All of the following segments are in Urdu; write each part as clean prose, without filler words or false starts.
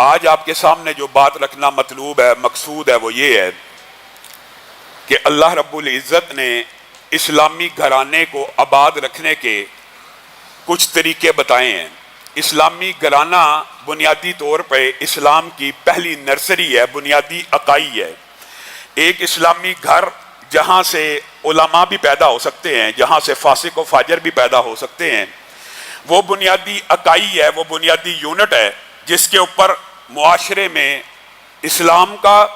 آج آپ کے سامنے جو بات رکھنا مطلوب ہے، مقصود ہے، وہ یہ ہے کہ اللہ رب العزت نے اسلامی گھرانے کو آباد رکھنے کے کچھ طریقے بتائے ہیں۔ اسلامی گھرانہ بنیادی طور پہ اسلام کی پہلی نرسری ہے، بنیادی اکائی ہے۔ ایک اسلامی گھر جہاں سے علماء بھی پیدا ہو سکتے ہیں، جہاں سے فاسق و فاجر بھی پیدا ہو سکتے ہیں، وہ بنیادی اکائی ہے، وہ بنیادی یونٹ ہے جس کے اوپر معاشرے میں اسلام کا،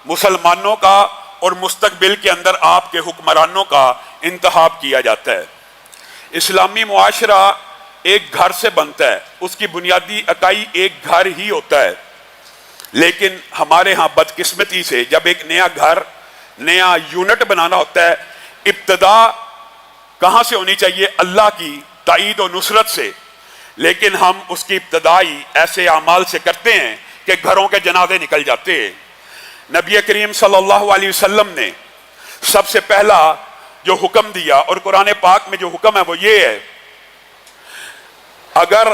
مسلمانوں کا اور مستقبل کے اندر آپ کے حکمرانوں کا انتخاب کیا جاتا ہے۔ اسلامی معاشرہ ایک گھر سے بنتا ہے، اس کی بنیادی اکائی ایک گھر ہی ہوتا ہے، لیکن ہمارے ہاں بدقسمتی سے جب ایک نیا گھر، نیا یونٹ بنانا ہوتا ہے، ابتدا کہاں سے ہونی چاہیے؟ اللہ کی تائید و نصرت سے، لیکن ہم اس کی ابتدائی ایسے اعمال سے کرتے ہیں کہ گھروں کے جنازے نکل جاتے ہیں۔ نبی کریم صلی اللہ علیہ وسلم نے سب سے پہلا جو حکم دیا، اور قرآن پاک میں جو حکم ہے وہ یہ ہے، اگر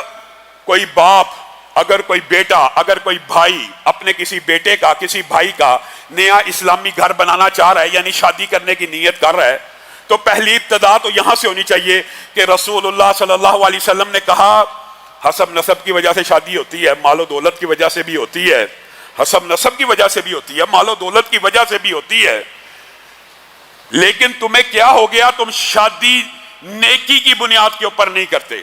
کوئی باپ، اگر کوئی بیٹا، اگر کوئی بھائی اپنے کسی بیٹے کا، کسی بھائی کا نیا اسلامی گھر بنانا چاہ رہا ہے، یعنی شادی کرنے کی نیت کر رہا ہے، تو پہلی ابتدا تو یہاں سے ہونی چاہیے کہ رسول اللہ صلی اللہ علیہ وسلم نے کہا حسب نسب کی وجہ سے شادی ہوتی ہے، مال و دولت کی وجہ سے بھی ہوتی ہے، حسب نسب کی وجہ سے بھی ہوتی ہے، مال و دولت کی وجہ سے بھی ہوتی ہے، لیکن تمہیں کیا ہو گیا؟ تم شادی نیکی کی بنیاد کے اوپر نہیں کرتے۔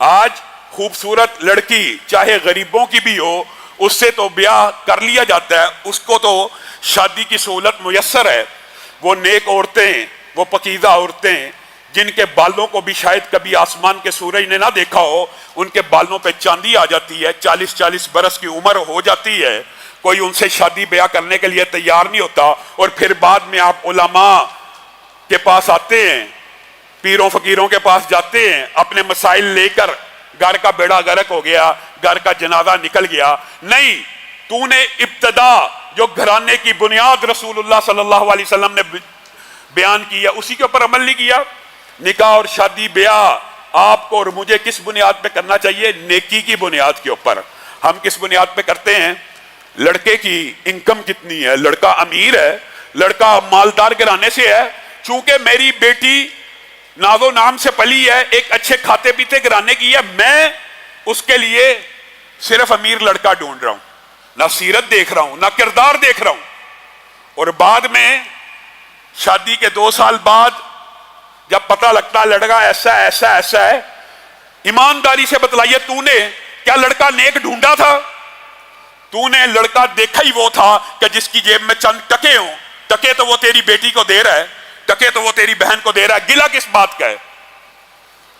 آج خوبصورت لڑکی چاہے غریبوں کی بھی ہو، اس سے تو بیاہ کر لیا جاتا ہے، اس کو تو شادی کی سہولت میسر ہے۔ وہ نیک عورتیں، وہ پاکیزہ عورتیں جن کے بالوں کو بھی شاید کبھی آسمان کے سورج نے نہ دیکھا ہو، ان کے بالوں پہ چاندی آ جاتی ہے، 40 برس کی عمر ہو جاتی ہے، کوئی ان سے شادی بیاہ کرنے کے لیے تیار نہیں ہوتا، اور پھر بعد میں آپ علماء کے پاس آتے ہیں، پیروں فقیروں کے پاس جاتے ہیں، اپنے مسائل لے کر، گھر کا بیڑا غرق ہو گیا، گھر کا جنازہ نکل گیا۔ نہیں، تو نے ابتدا جو گھرانے کی بنیاد رسول اللہ صلی اللہ علیہ وسلم نے بیان کی ہے، اسی کے اوپر عمل نہیں کیا۔ نکاح اور شادی بیاہ آپ کو اور مجھے کس بنیاد پہ کرنا چاہیے؟ نیکی کی بنیاد کے اوپر۔ ہم کس بنیاد پہ کرتے ہیں؟ لڑکے کی انکم کتنی ہے؟ لڑکا امیر ہے، لڑکا مالدار گھرانے سے ہے، چونکہ میری بیٹی ناز و نام سے پلی ہے، ایک اچھے کھاتے پیتے گھرانے کی ہے، میں اس کے لیے صرف امیر لڑکا ڈھونڈ رہا ہوں، نہ سیرت دیکھ رہا ہوں، نہ کردار دیکھ رہا ہوں۔ اور بعد میں شادی کے 2 سال بعد جب پتہ لگتا لڑکا ایسا ایسا ایسا ہے، ایمانداری سے بتلائیے، تو نے کیا لڑکا نیک ڈھونڈا تھا؟ تو نے لڑکا دیکھا ہی وہ تھا کہ جس کی جیب میں چند ٹکے ہوں۔ ٹکے تو وہ تیری بیٹی کو دے رہا ہے، ٹکے تو وہ تیری بہن کو دے رہا ہے، گلہ کس بات کا ہے؟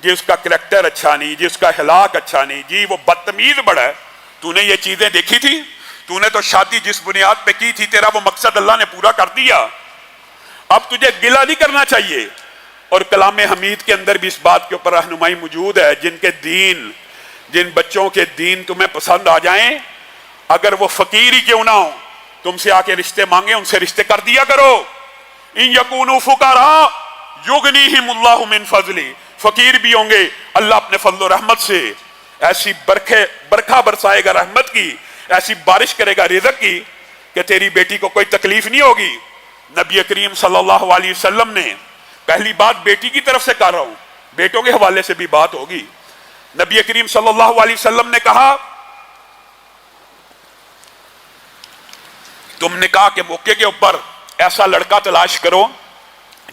جی اس کا کریکٹر اچھا نہیں، جی اس کا اخلاق اچھا نہیں، جی وہ بدتمیز بڑا ہے۔ تو نے یہ چیزیں دیکھی تھی؟ تو نے تو شادی جس بنیاد پہ کی تھی، تیرا وہ مقصد اللہ نے پورا کر دیا، اب تجھے گلہ نہیں کرنا چاہیے۔ اور کلام حمید کے اندر بھی اس بات کے اوپر رہنمائی موجود ہے، جن بچوں کے دین تمہیں پسند آ جائیں، اگر وہ فقیر ہی کیوں نہ ہو، تم سے آ کے رشتے مانگے، ان سے رشتے کر دیا کرو۔ ان یکونوا فقراء یغنیہم اللہ من فضلہ، فقیر بھی ہوں گے، اللہ اپنے فضل و رحمت سے ایسی برکھا برسائے گا رحمت کی، ایسی بارش کرے گا رزق کی کہ تیری بیٹی کو کوئی تکلیف نہیں ہوگی۔ نبی کریم صلی اللہ علیہ وسلم نے پہلی بات بیٹی کی طرف سے کر رہا ہوں، بیٹوں کے حوالے سے بھی بات ہوگی۔ نبی کریم صلی اللہ علیہ وسلم نے کہا تم نکاح کے موقع کے اوپر ایسا لڑکا تلاش کرو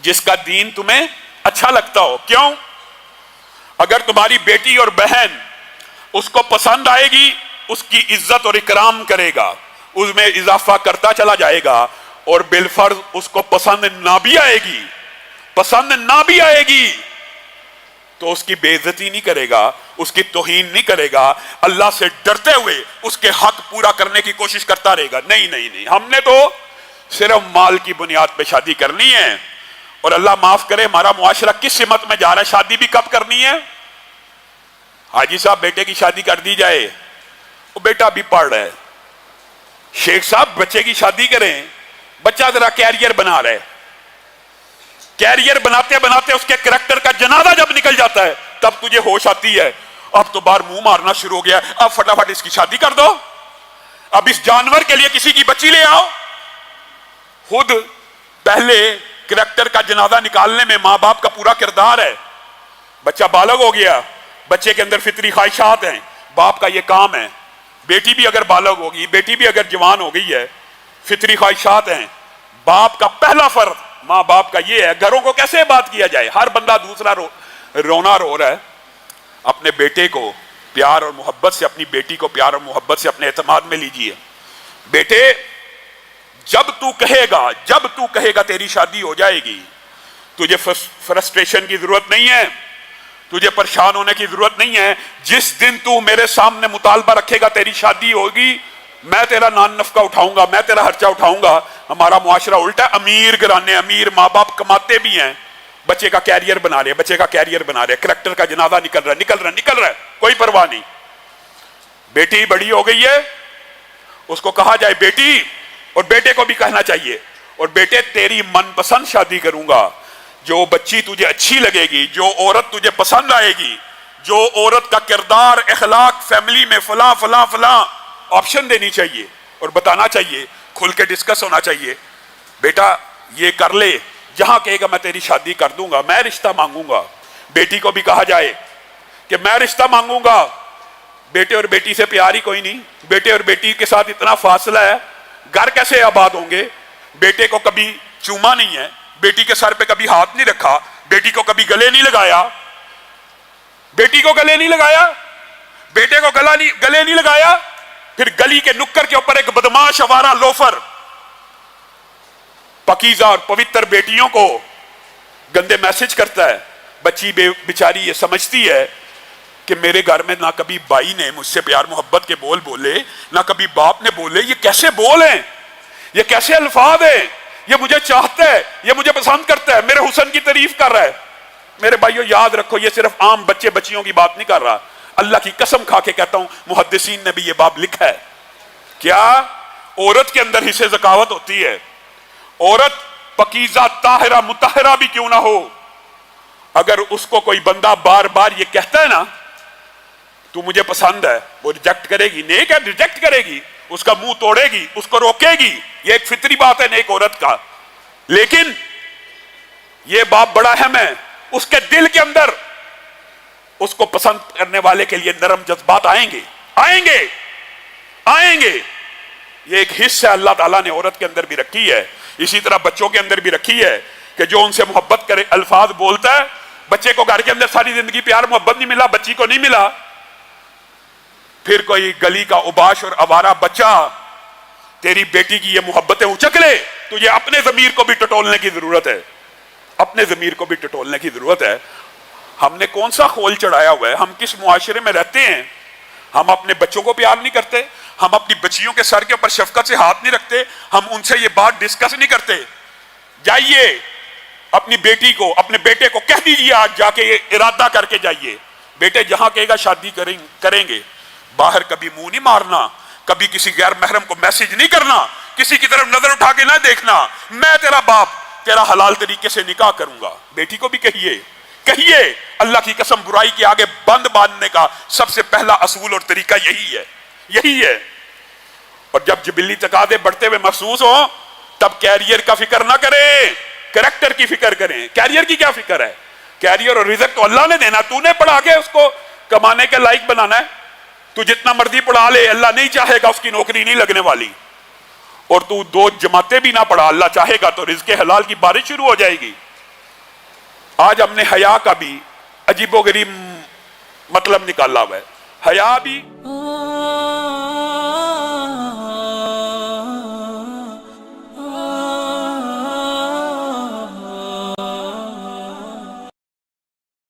جس کا دین تمہیں اچھا لگتا ہو۔ کیوں؟ اگر تمہاری بیٹی اور بہن اس کو پسند آئے گی، اس کی عزت اور اکرام کرے گا، اس میں اضافہ کرتا چلا جائے گا، اور بالفرض اس کو پسند نہ بھی آئے گی تو اس کی بے عزتی نہیں کرے گا، اس کی توہین نہیں کرے گا، اللہ سے ڈرتے ہوئے اس کے حق پورا کرنے کی کوشش کرتا رہے گا۔ نہیں، ہم نے تو صرف مال کی بنیاد پہ شادی کرنی ہے۔ اور اللہ معاف کرے، ہمارا معاشرہ کس سمت میں جا رہا ہے؟ شادی بھی کب کرنی ہے؟ حاجی صاحب بیٹے کی شادی کر دی جائے، وہ بیٹا بھی پڑھ رہا ہے، شیخ صاحب بچے کی شادی کریں، بچہ ذرا کیریئر بنا رہا ہے، کیریئر بناتے بناتے اس کے کریکٹر کا جنازہ جب نکل جاتا ہے تب تجھے ہوش آتی ہے، اب تو باہر منہ مارنا شروع ہو گیا، اب فٹافٹ اس کی شادی کر دو۔ اب اس جانور کے لیے کسی کی بچی لے آؤ. خود پہلے کریکٹر کا جنازہ نکالنے میں ماں باپ کا پورا کردار ہے. بچہ بالغ ہو گیا, بچے کے اندر فطری خواہشات ہیں, باپ کا یہ کام ہے. بیٹی بھی اگر بالغ ہوگی, بیٹی بھی اگر جوان ہو گئی ہے, فطری خواہشات ہیں, باپ کا پہلا فرض ماں باپ کا یہ ہے. گھروں کو کیسے بات کیا جائے؟ ہر بندہ دوسرا رونا رو رہا ہے. اپنے بیٹے کو پیار اور محبت سے, اپنی بیٹی کو پیار اور محبت سے اپنے اعتماد میں لیجئے. بیٹے جب تو کہے گا تیری شادی ہو جائے گی, تجھے فرسٹریشن کی ضرورت نہیں ہے, تجھے پریشان ہونے کی ضرورت نہیں ہے. جس دن تو میرے سامنے مطالبہ رکھے گا تیری شادی ہوگی, میں تیرا نان نفقہ اٹھاؤں گا, میں تیرا خرچہ اٹھاؤں گا. ہمارا معاشرہ الٹا, امیر گھرانے, امیر ماں باپ کماتے بھی ہیں, بچے کا کیریئر بنا رہے, کریکٹر کا جنازہ نکل رہا ہے, کوئی پرواہ نہیں. بیٹی بڑی ہو گئی ہے, اس کو کہا جائے بیٹی, اور بیٹے کو بھی کہنا چاہیے, اور بیٹے تیری من پسند شادی کروں گا, جو بچی تجھے اچھی لگے گی, جو عورت تجھے پسند آئے گی, جو عورت کا کردار, اخلاق, فیملی میں فلاں فلاں فلاں آپشن دینی چاہیے اور بتانا چاہیے, کھل کے ڈسکس ہونا چاہیے. بیٹا یہ کر لے, جہاں کہے گا میں تیری شادی کر دوں گا, میں رشتہ مانگوں گا. بیٹی کو بھی کہا جائے کہ میں رشتہ مانگوں گا. بیٹے اور بیٹی سے پیار ہی کوئی نہیں, بیٹے اور بیٹی کے ساتھ اتنا فاصلہ ہے, گھر کیسے آباد ہوں گے؟ بیٹے کو کبھی چوما نہیں ہے, بیٹی کے سر پہ کبھی ہاتھ نہیں رکھا, بیٹی کو کبھی گلے نہیں لگایا, بیٹے کو گلے نہیں لگایا. پھر گلی کے نکر کے اوپر ایک بدماش آوارہ لوفر پاکیزہ اور پوتر بیٹیوں کو گندے میسج کرتا ہے. بچی بیچاری یہ سمجھتی ہے کہ میرے گھر میں نہ کبھی بھائی نے مجھ سے پیار محبت کے بول بولے, نہ کبھی باپ نے بولے. یہ کیسے بول ہیں, یہ کیسے الفاظ ہیں, یہ مجھے چاہتا ہے, یہ مجھے پسند کرتا ہے, میرے حسن کی تعریف کر رہا ہے. میرے بھائیو یاد رکھو, یہ صرف عام بچے بچیوں کی بات نہیں کر رہا, اللہ کی قسم کھا کے کہتا ہوں محدثین نے بھی یہ باب لکھا ہے. کیا عورت کے اندر حصے ذکاوت ہوتی ہے, عورت پاکیزہ طاہرہ مطہرہ بھی کیوں نہ ہو, اگر اس کو کوئی بندہ بار بار یہ کہتا ہے نا تو مجھے پسند ہے, وہ ریجیکٹ کرے گی. نیک ہے, ریجیکٹ کرے گی, اس کا منہ توڑے گی, اس کو روکے گی. یہ ایک فطری بات ہے نیک عورت کا. لیکن یہ باپ بڑا اہم ہے, اس کے دل کے اندر اس کو پسند کرنے والے کے لیے نرم جذبات آئیں گے. یہ ایک حصہ اللہ تعالیٰ نے عورت کے اندر بھی رکھی ہے, اسی طرح بچوں کے اندر بھی رکھی ہے کہ جو ان سے محبت کرے, الفاظ بولتا ہے. بچے کو گھر کے اندر ساری زندگی پیار محبت نہیں ملا, بچی کو نہیں ملا, پھر کوئی گلی کا اوباش اور آوارہ بچہ تیری بیٹی کی یہ محبتیں اچک لے, تجھے اپنے ضمیر کو بھی ٹٹولنے کی ضرورت ہے. ہم نے کون سا خول چڑھایا ہوا ہے, ہم کس معاشرے میں رہتے ہیں؟ ہم اپنے بچوں کو پیار نہیں کرتے, ہم اپنی بچیوں کے سر کے اوپر شفقت سے ہاتھ نہیں رکھتے, ہم ان سے یہ بات ڈسکس نہیں کرتے. جائیے اپنی بیٹی کو, اپنے بیٹے کو کہہ دیجیے, آج جا کے یہ ارادہ کر کے جائیے, بیٹے جہاں کہے گا شادی کریں گے, باہر کبھی منہ نہیں مارنا, کبھی کسی غیر محرم کو میسج نہیں کرنا, کسی کی طرف نظر اٹھا کے نہ دیکھنا, میں تیرا باپ تیرا حلال طریقے سے نکاح کروں گا. بیٹی کو بھی کہیے, اللہ کی قسم برائی کے آگے بند باندھنے کا سب سے پہلا اصول اور طریقہ یہی ہے. اور جب جبلی تقاضے بڑھتے ہوئے محسوس ہوں تب کیریئر کا فکر نہ کریں, کریکٹر کی فکر کریں. کیریئر کی کیا فکر ہے؟ کیریئر اور رزق تو اللہ نے دینا, تو نے پڑھا کے اس کو کمانے کے لائق بنانا ہے. تو جتنا مرضی پڑھا لے, اللہ نہیں چاہے گا اس کی نوکری نہیں لگنے والی. اور تو 2 جماعتیں بھی نہ پڑھا, اللہ چاہے گا تو رزق حلال کی بارش شروع ہو جائے گی. آج ہم نے حیا کا بھی عجیب و غریب مطلب نکالا ہوا ہے. حیا بھی